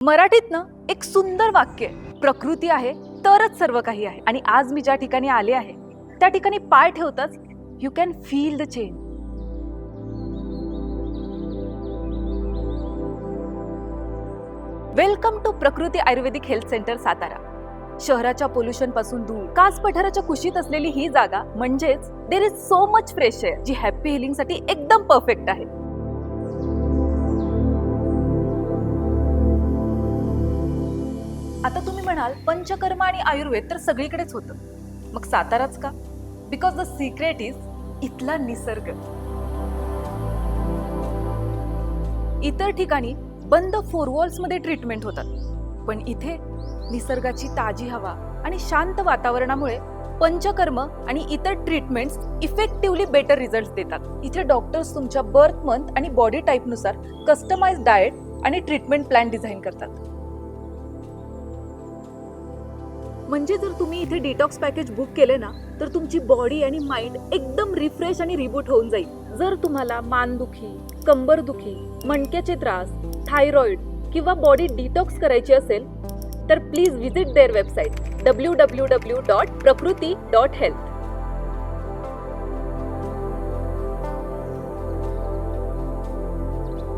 मराठीत ना एक सुंदर वाक्य आहे, प्रकृती आहे तरच सर्व काही आहे. आणि आज मी ज्या ठिकाणी आले आहे त्या ठिकाणी पाय ठेवताच you can feel the change. Welcome to Prakriti Ayurvedic health centre Satara. शहराच्या पोल्युशन पासून दूर कास पठाराच्या कुशीत असलेली ही जागा म्हणजेच there is so much fresh air जी हॅपी हिलिंग साठी एकदम परफेक्ट आहे. आता तुम्ही म्हणाल पंचकर्म आणि आयुर्वेद तर सगळीकडेच होतं, मग साताराच का? बिकॉज द सिक्रेट इज इथला निसर्ग. इतर ठिकाणी बंद फोर वॉल्स मध्ये ट्रीटमेंट होतात, पण इथे निसर्गाची ताजी हवा आणि शांत वातावरणामुळे पंचकर्म आणि इतर ट्रीटमेंट्स इफेक्टिव्हली बेटर रिझल्ट देतात. इथे डॉक्टर्स तुमच्या बर्थ मंथ आणि बॉडी टाईप नुसार कस्टमाइज डाएट आणि ट्रीटमेंट प्लॅन डिझाईन करतात. म्हणजे जर तुम्ही इथे डिटॉक्स पॅकेज बुक केले ना तर तुमची बॉडी आणि माइंड एकदम रिफ्रेश आणि रिबूट होऊन जाईल. जर तुम्हाला मानदुखी, कंबरदुखी, मणक्याचे त्रास, थायरॉइड किंवा बॉडी डिटॉक्स करायची असेल तर please visit there website www.prakriti.health.